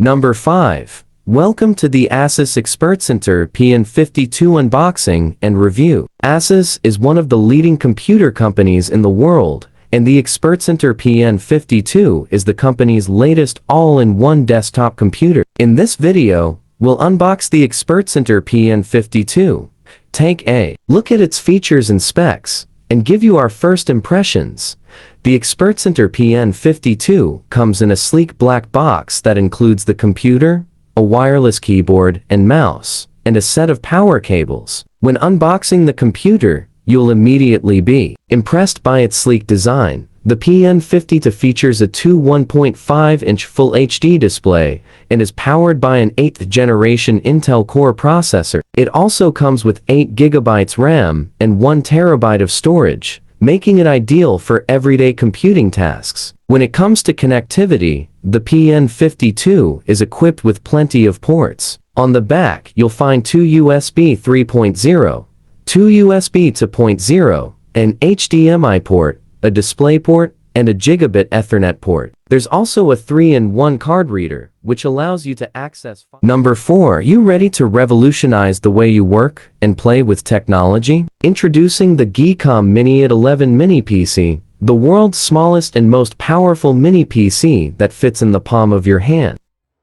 Number 5. Welcome to the Asus ExpertCenter PN52 unboxing and review. Asus is one of the leading computer companies in the world, and the ExpertCenter PN52 is the company's latest all-in-one desktop computer. In this video, we'll unbox the ExpertCenter PN52, take a look at its features and specs, and give you our first impressions. The ExpertCenter PN52 comes in a sleek black box that includes the computer, a wireless keyboard and mouse, and a set of power cables. When unboxing the computer, you'll immediately be impressed by its sleek design. The PN52 features a 1.5-inch Full HD display and is powered by an 8th generation Intel Core processor. It also comes with 8 GB RAM and 1 TB of storage, making it ideal for everyday computing tasks. When it comes to connectivity, the PN52 is equipped with plenty of ports. On the back, you'll find 2 USB 3.0, 2 USB 2.0, an HDMI port, a DisplayPort, and a Gigabit Ethernet port. There's also a 3-in-1 card reader, which allows you to access. Number 4. You ready to revolutionize the way you work and play with technology? Introducing the GEEKOM Mini U59 Mini PC, the world's smallest and most powerful mini PC that fits in the palm of your hand.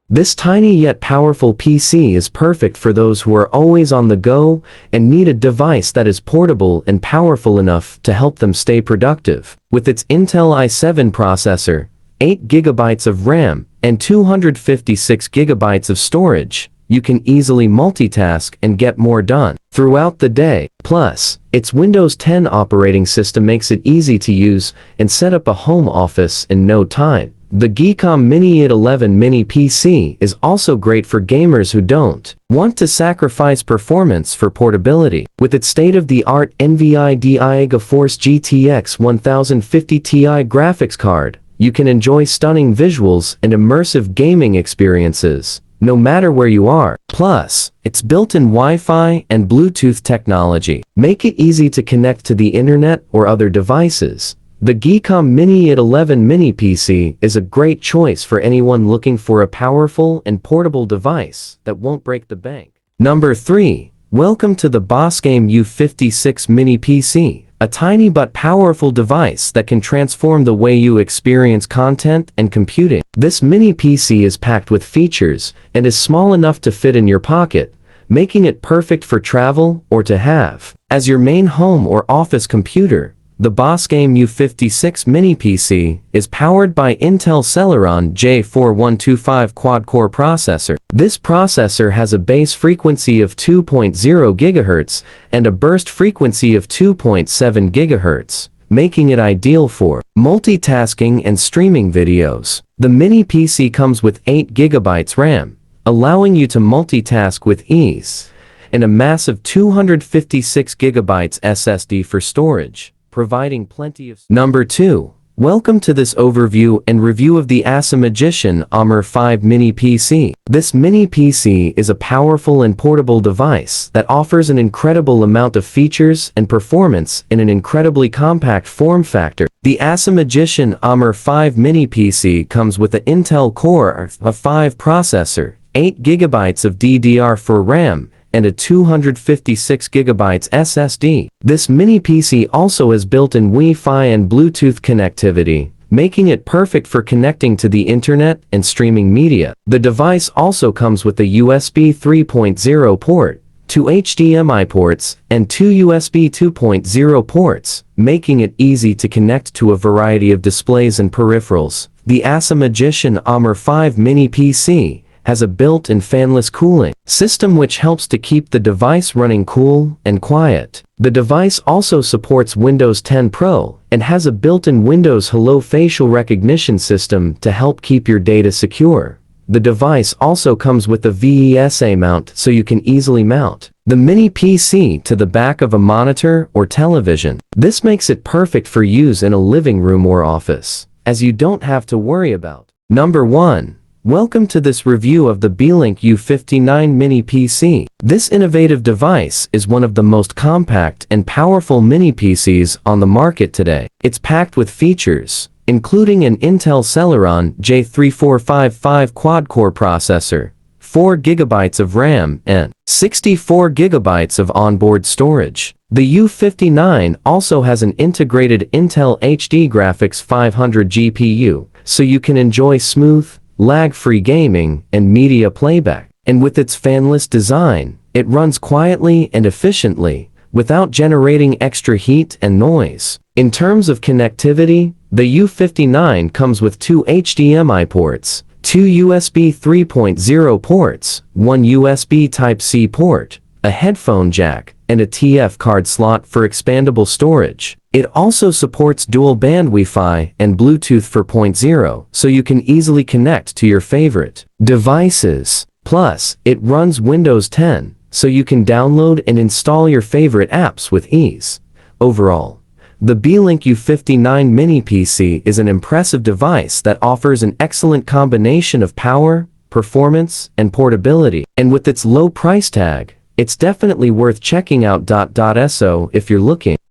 This tiny yet powerful PC is perfect for those who are always on the go and need a device that is portable and powerful enough to help them stay productive. With its Intel i7 processor, 8 GB of RAM, and 256 GB of storage, you can easily multitask and get more done throughout the day. Plus, its Windows 10 operating system makes it easy to use and set up a home office in no time. The GEEKOM Mini U59 Mini PC is also great for gamers who don't want to sacrifice performance for portability. With its state-of-the-art NVIDIA GeForce GTX 1050 Ti graphics card, you can enjoy stunning visuals and immersive gaming experiences, no matter where you are. Plus, its built-in Wi-Fi and Bluetooth technology make it easy to connect to the internet or other devices. The GEEKOM Mini U59 Mini PC is a great choice for anyone looking for a powerful and portable device that won't break the bank. Number 3. Welcome to the BOSGAME U56 Mini PC, a tiny but powerful device that can transform the way you experience content and computing. This mini PC is packed with features and is small enough to fit in your pocket, making it perfect for travel or to have as your main home or office computer. The BOSGAME U56 Mini PC is powered by Intel Celeron J4125 quad-core processor. This processor has a base frequency of 2.0 GHz and a burst frequency of 2.7 GHz, making it ideal for multitasking and streaming videos. The Mini PC comes with 8 GB RAM, allowing you to multitask with ease, and a massive 256 GB SSD for storage, providing plenty of. Number 2. Welcome to this overview and review of the Acemagician AMR5 Mini PC. This mini PC is a powerful and portable device that offers an incredible amount of features and performance in an incredibly compact form factor. The Acemagician AMR5 Mini PC comes with an Intel Core i5 processor, 8 GB of DDR4 RAM, and a 256 GB SSD. This mini PC also has built-in Wi-Fi and Bluetooth connectivity, making it perfect for connecting to the internet and streaming media. The device also comes with a USB 3.0 port, 2 HDMI ports, and 2 USB 2.0 ports, making it easy to connect to a variety of displays and peripherals. The Acemagician AMR5 Mini PC has a built-in fanless cooling system which helps to keep the device running cool and quiet. The device also supports Windows 10 Pro and has a built-in Windows Hello facial recognition system to help keep your data secure. The device also comes with a VESA mount so you can easily mount the mini PC to the back of a monitor or television. This makes it perfect for use in a living room or office, as you don't have to worry about. Number 1. Welcome to this review of the Beelink U59 Mini PC. This innovative device is one of the most compact and powerful mini PCs on the market today. It's packed with features, including an Intel Celeron J3455 quad-core processor, 4 GB of RAM, and 64 GB of onboard storage. The U59 also has an integrated Intel HD Graphics 500 GPU, so you can enjoy smooth, lag-free gaming and media playback. And with its fanless design, it runs quietly and efficiently, without generating extra heat and noise. In terms of connectivity, the U59 comes with 2 HDMI ports, 2 USB 3.0 ports, 1 USB Type-C port, a headphone jack, and a TF card slot for expandable storage. It also supports dual-band Wi-Fi and Bluetooth 4.0, so you can easily connect to your favorite devices. Plus, it runs Windows 10, so you can download and install your favorite apps with ease. Overall, the Beelink U59 Mini PC is an impressive device that offers an excellent combination of power, performance, and portability. And with its low price tag, it's definitely worth checking out. So if you're looking